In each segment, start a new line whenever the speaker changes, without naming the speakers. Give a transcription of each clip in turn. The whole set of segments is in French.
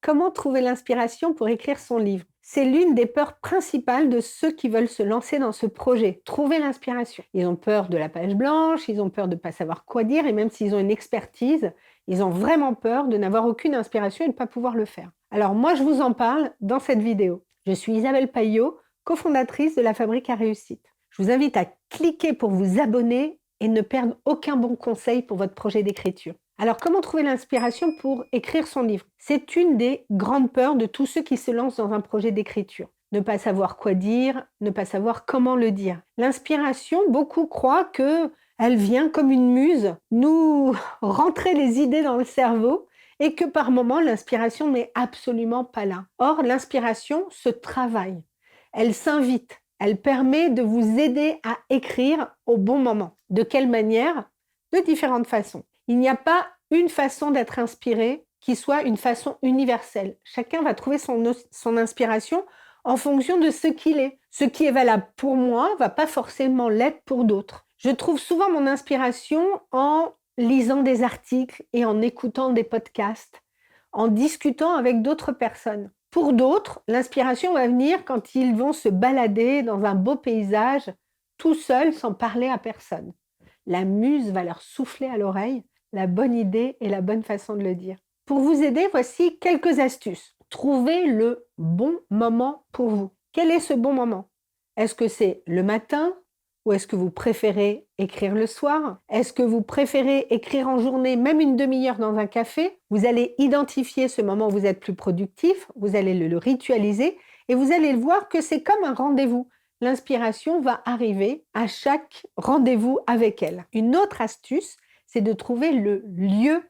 Comment trouver l'inspiration pour écrire son livre? C'est l'une des peurs principales de ceux qui veulent se lancer dans ce projet, trouver l'inspiration. Ils ont peur de la page blanche, ils ont peur de ne pas savoir quoi dire, et même s'ils ont une expertise, ils ont vraiment peur de n'avoir aucune inspiration et de ne pas pouvoir le faire. Alors moi, je vous en parle dans cette vidéo. Je suis Isabelle Paillot, cofondatrice de la Fabrique à Réussite. Je vous invite à cliquer pour vous abonner et ne perdre aucun bon conseil pour votre projet d'écriture. Alors, comment trouver l'inspiration pour écrire son livre? C'est une des grandes peurs de tous ceux qui se lancent dans un projet d'écriture. Ne pas savoir quoi dire, ne pas savoir comment le dire. L'inspiration, beaucoup croient qu'elle vient comme une muse nous rentrer les idées dans le cerveau et que par moments, l'inspiration n'est absolument pas là. Or, l'inspiration se travaille. Elle s'invite. Elle permet de vous aider à écrire au bon moment. De quelle manière? De différentes façons. Il n'y a pas une façon d'être inspiré qui soit une façon universelle. Chacun va trouver son inspiration en fonction de ce qu'il est. Ce qui est valable pour moi va pas forcément l'être pour d'autres. Je trouve souvent mon inspiration en lisant des articles et en écoutant des podcasts, en discutant avec d'autres personnes. Pour d'autres, l'inspiration va venir quand ils vont se balader dans un beau paysage, tout seuls, sans parler à personne. La muse va leur souffler à l'oreille la bonne idée et la bonne façon de le dire. Pour vous aider, voici quelques astuces. Trouvez le bon moment pour vous. Quel est ce bon moment? Est-ce que c'est le matin ou est-ce que vous préférez écrire le soir? Est-ce que vous préférez écrire en journée, même une demi-heure dans un café? Vous allez identifier ce moment où vous êtes plus productif, vous allez le ritualiser et vous allez voir que c'est comme un rendez-vous. L'inspiration va arriver à chaque rendez-vous avec elle. Une autre astuce, c'est de trouver le lieu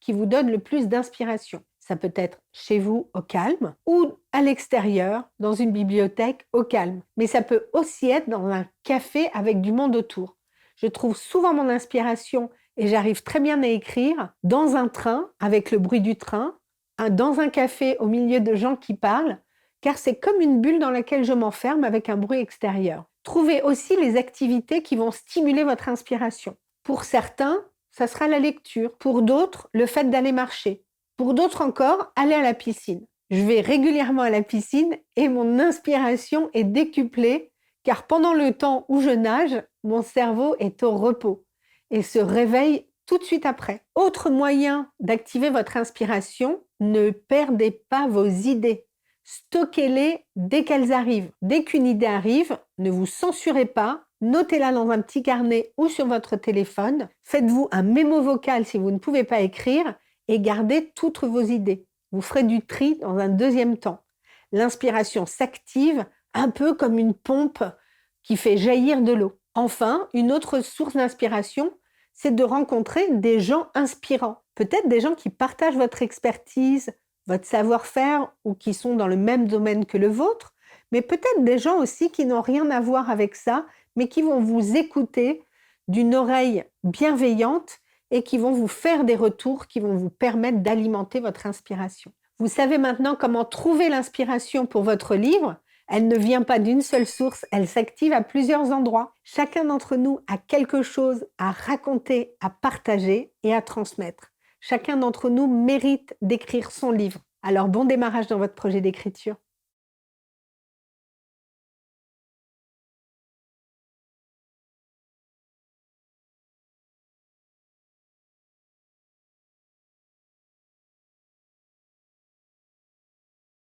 qui vous donne le plus d'inspiration. Ça peut être chez vous au calme ou à l'extérieur, dans une bibliothèque au calme. Mais ça peut aussi être dans un café avec du monde autour. Je trouve souvent mon inspiration et j'arrive très bien à écrire dans un train avec le bruit du train, dans un café au milieu de gens qui parlent, car c'est comme une bulle dans laquelle je m'enferme avec un bruit extérieur. Trouvez aussi les activités qui vont stimuler votre inspiration. Pour certains, ça sera la lecture. Pour d'autres, le fait d'aller marcher. Pour d'autres encore, aller à la piscine. Je vais régulièrement à la piscine et mon inspiration est décuplée car pendant le temps où je nage, mon cerveau est au repos et se réveille tout de suite après. Autre moyen d'activer votre inspiration, ne perdez pas vos idées. Stockez-les dès qu'elles arrivent. Dès qu'une idée arrive, ne vous censurez pas. Notez-la dans un petit carnet ou sur votre téléphone. Faites-vous un mémo vocal si vous ne pouvez pas écrire et gardez toutes vos idées. Vous ferez du tri dans un deuxième temps. L'inspiration s'active un peu comme une pompe qui fait jaillir de l'eau. Enfin, une autre source d'inspiration, c'est de rencontrer des gens inspirants. Peut-être des gens qui partagent votre expertise, votre savoir-faire ou qui sont dans le même domaine que le vôtre, mais peut-être des gens aussi qui n'ont rien à voir avec ça, mais qui vont vous écouter d'une oreille bienveillante et qui vont vous faire des retours qui vont vous permettre d'alimenter votre inspiration. Vous savez maintenant comment trouver l'inspiration pour votre livre. Elle ne vient pas d'une seule source, elle s'active à plusieurs endroits. Chacun d'entre nous a quelque chose à raconter, à partager et à transmettre. Chacun d'entre nous mérite d'écrire son livre. Alors bon démarrage dans votre projet d'écriture.